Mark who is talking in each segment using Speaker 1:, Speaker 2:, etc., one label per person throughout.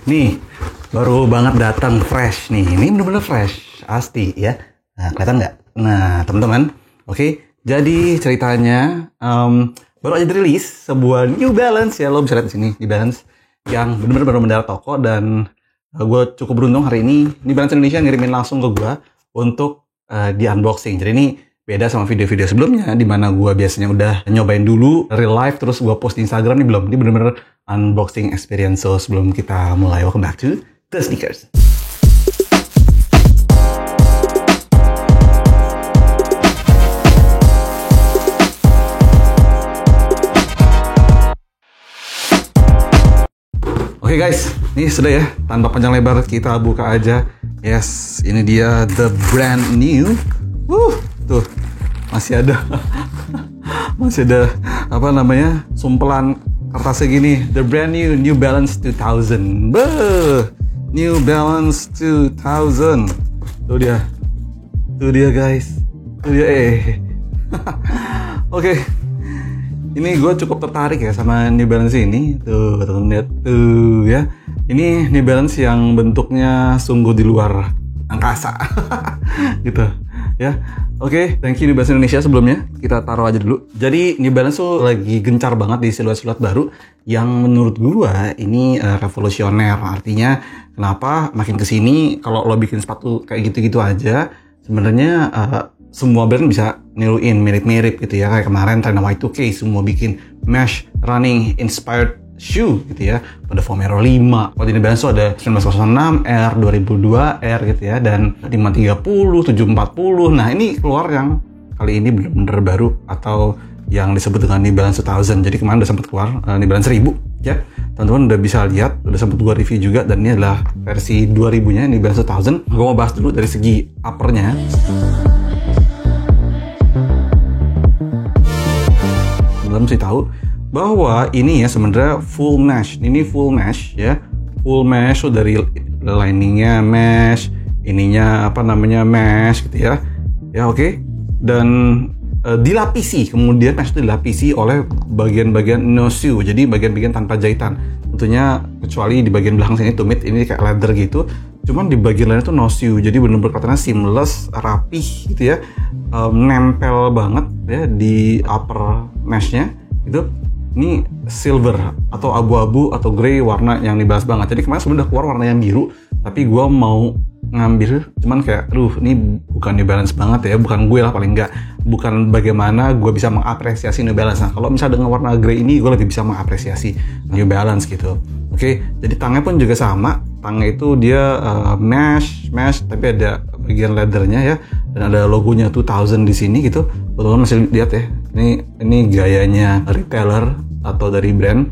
Speaker 1: Nih, baru banget datang fresh nih. Ini bener-bener fresh, asli ya. Nah, kelihatan nggak? Nah, teman-teman, oke. Jadi ceritanya baru aja dirilis sebuah New Balance ya. Lo bisa lihat di sini, New Balance yang bener-bener baru mendarat toko dan gue cukup beruntung hari ini New Balance Indonesia ngirimin langsung ke gue untuk di unboxing. Jadi ini beda sama video-video sebelumnya di mana gue biasanya udah nyobain dulu real life terus gue post di Instagram. Ini belum, ini bener-bener unboxing experience. So sebelum kita mulai, welcome back to The Sneakers. Oke guys, ini sudah ya, tanpa panjang lebar kita buka aja. Yes, ini dia the brand new. Tuh, masih ada apa namanya, sumpelan kertasnya gini. The brand new New Balance 2000. New Balance 2000. Tuh dia guys. Tuh dia Oke. Ini gue cukup tertarik ya sama New Balance ini. Tuh, lihat tuh ya. Ini New Balance yang bentuknya sungguh di luar angkasa. Gitu ya. Oke, thank you New Balance Indonesia sebelumnya. Kita taruh aja dulu. Jadi New Balance tuh lagi gencar banget di siluet-siluet baru yang menurut gue ini revolusioner. Artinya kenapa makin kesini kalau lo bikin sepatu kayak gitu-gitu aja, sebenarnya semua brand bisa niruin mirip-mirip gitu ya. Kayak kemarin Trend Y2K semua bikin mesh running inspired shoe gitu ya. Pada Vomero 5, pada New Balance ada 1906, R 2002, R gitu ya, dan 530, 740. Nah ini keluar yang kali ini bener-bener baru atau yang disebut dengan New Balance 2000. Jadi kemarin udah sempat keluar New Balance 1000 ya. Teman-teman udah bisa lihat, udah sempat gua review juga, dan ini adalah versi 2000-nya New Balance 2000. Gua mau bahas dulu dari segi uppernya. Teman-teman mesti tahu bahwa ini ya sebenarnya full mesh. Ini full mesh ya. Full mesh so dari liningnya mesh, ininya apa namanya mesh gitu ya. Ya oke. Dan dilapisi, kemudian mesh itu dilapisi oleh bagian-bagian no sew. Jadi bagian-bagian tanpa jahitan. Tentunya kecuali di bagian belakang sini tumit, ini kayak leather gitu. Cuman di bagian lain itu no sew. Jadi benar-benar katanya seamless, rapih gitu ya. Nempel banget ya di upper meshnya itu. Ini silver atau abu-abu atau grey, warna yang dibahas banget. Jadi kemarin sebenarnya udah keluar warna yang biru, tapi gue mau ngambil, cuman kayak, ini bukan New Balance banget ya, bukan gue lah paling enggak, bukan bagaimana gue bisa mengapresiasi New Balance. Nah kalau misalnya dengan warna grey ini, gue lebih bisa mengapresiasi New Balance gitu. Oke, jadi tangnya pun juga sama, tangnya itu dia mesh, tapi ada bagian leathernya ya, dan ada logonya 2000 di sini gitu. Teman-teman masih lihat ya, ini gayanya retailer atau dari brand.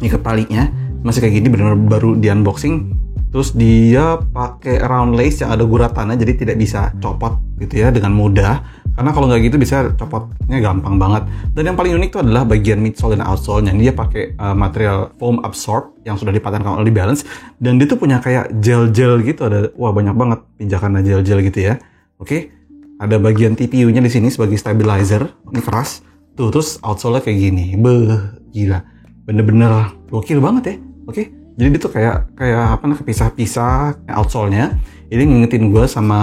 Speaker 1: Ini kepalinya masih kayak gini, benar-benar baru di unboxing. Terus dia pakai round lace yang ada guratannya, jadi tidak bisa copot gitu ya dengan mudah. Karena kalau nggak gitu bisa copotnya gampang banget. Dan yang paling unik itu adalah bagian midsole dan outsole-nya. Dia pakai material foam absorb yang sudah dipatenkan oleh New Balance. Dan dia tuh punya kayak gel-gel gitu, ada banyak banget pijakan gel-gel gitu ya. Oke. Ada bagian TPU-nya di sini sebagai stabilizer. Ini keras. Tuh, terus outsole-nya kayak gini. Gila. Bener-bener gokil banget ya. Oke. Jadi dia tuh kayak apa namanya, kepisah-pisah outsole-nya. Ini ngingetin gue sama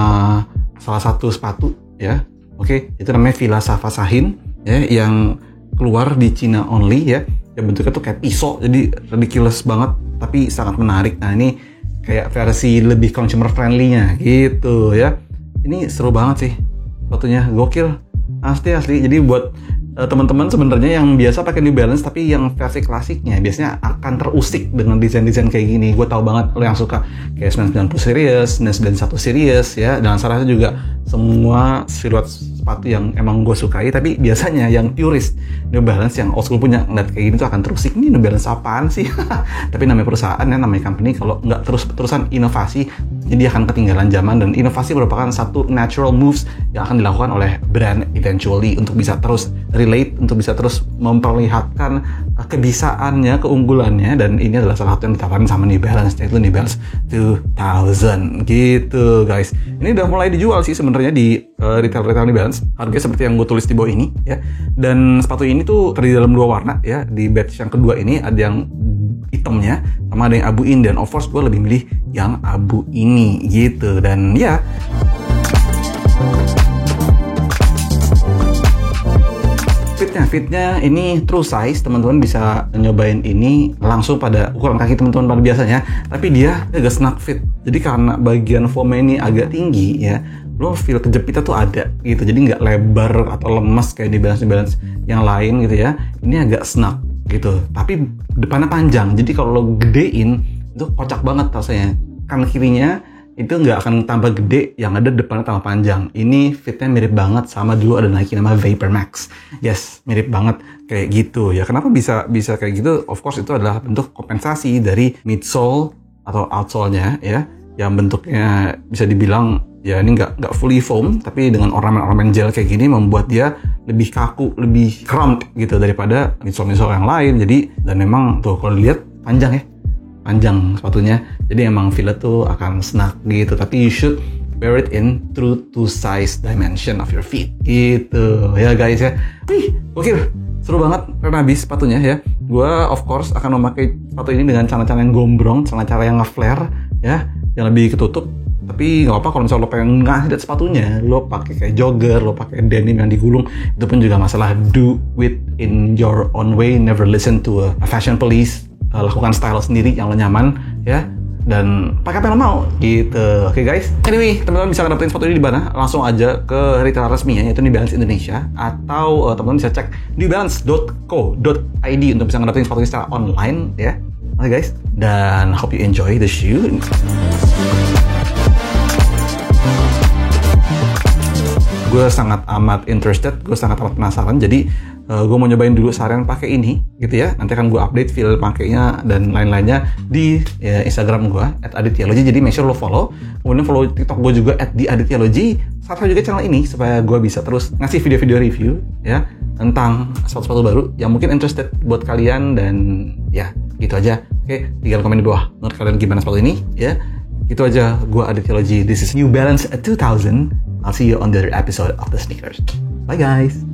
Speaker 1: salah satu sepatu ya. Oke, itu namanya Fila Safa Sahin ya, yang keluar di China only ya. Yang bentuknya tuh kayak pisau, jadi ridiculous banget tapi sangat menarik. Nah, ini kayak versi lebih consumer friendly-nya gitu ya. Ini seru banget sih. Sepatunya gokil. Asli. Jadi buat teman-teman sebenarnya yang biasa pakai New Balance tapi yang versi klasiknya biasanya akan terusik dengan desain-desain kayak gini. Gue tahu banget lo yang suka kayak 990 series, 991 series ya, dan saya rasa juga semua siluet sepatu yang emang gue sukai. Tapi biasanya yang purist New Balance yang old school punya ngeliat kayak gini tuh akan terusik, ini New Balance apaan sih? Tapi namanya perusahaan ya, namanya company, kalau nggak terus-terusan inovasi jadi akan ketinggalan zaman. Dan inovasi merupakan satu natural moves yang akan dilakukan oleh brand eventually untuk bisa terus relate, untuk bisa terus memperlihatkan kebisaannya, keunggulannya. Dan ini adalah salah satu yang ditawarkan sama New Balance, yaitu New Balance 2000 gitu guys. Ini udah mulai dijual sih sebenarnya di retail New Balance. Harganya seperti yang gue tulis di bawah ini ya. Dan sepatu ini tuh terdiri dalam dua warna ya. Di batch yang kedua ini ada yang hitamnya, sama ada yang abu ini, dan of course gue lebih milih yang abu ini gitu. Dan ya, fitnya ini true size, teman-teman bisa nyobain ini langsung pada ukuran kaki teman-teman pada biasanya, tapi dia agak snug fit. Jadi karena bagian foamnya ini agak tinggi ya, lo feel kejepitnya tuh ada gitu, jadi nggak lebar atau lemes kayak di balance yang lain gitu ya. Ini agak snug gitu, tapi depannya panjang, jadi kalau lo gedein itu kocak banget rasanya. Kan kirinya itu nggak akan tambah gede, yang ada depannya tambah panjang. Ini fitnya mirip banget sama dulu ada Nike nama Vapor Max. Yes, mirip banget kayak gitu ya. Kenapa bisa kayak gitu? Of course itu adalah bentuk kompensasi dari midsole atau outsole-nya ya, yang bentuknya bisa dibilang ya ini nggak fully foam, tapi dengan ornamen gel kayak gini membuat dia lebih kaku, lebih cramped gitu daripada midsole yang lain. Jadi, dan memang tuh kalau dilihat panjang sepatunya, jadi emang feel tuh akan snug gitu, tapi you should wear it in true to size dimension of your feet gitu ya guys ya. Oke, seru banget karena habis sepatunya ya. Gua of course akan memakai sepatu ini dengan celana-celana yang gombrong, celana-celana yang nge-flare ya, yang lebih ketutup. Tapi nggak apa kalau misalnya lo pengen ngasih sepatunya, lo pakai kayak jogger, lo pakai denim yang digulung, itu pun juga masalah. Do it in your own way, never listen to a fashion police. Lakukan style sendiri yang lo nyaman ya, dan pakai apa yang lo mau gitu. Oke guys, anyway, teman-teman bisa dapetin sepatu ini di mana? Langsung aja ke retailer resminya, yaitu New Balance Indonesia, atau teman-teman bisa cek newbalance.co.id untuk bisa dapetin sepatu ini secara online ya. Oke guys, dan hope you enjoy the shoe. Gue sangat amat interested, gue sangat amat penasaran, jadi gue mau nyobain dulu seharian pakai ini gitu ya. Nanti akan gue update feel pakainya dan lain-lainnya di Instagram gue @aditya_logi. Jadi make sure lo follow, kemudian follow TikTok gue juga @aditya_logi. Subscribe juga channel ini supaya gue bisa terus ngasih video-video review ya tentang sepatu-sepatu baru yang mungkin interested buat kalian. Dan ya gitu aja. Oke, tinggal komen di bawah menurut kalian gimana sepatu ini ya. Itu aja, gue Aditya_logi. This is New Balance 2000. I'll see you on the other episode of the sneakers. Bye guys.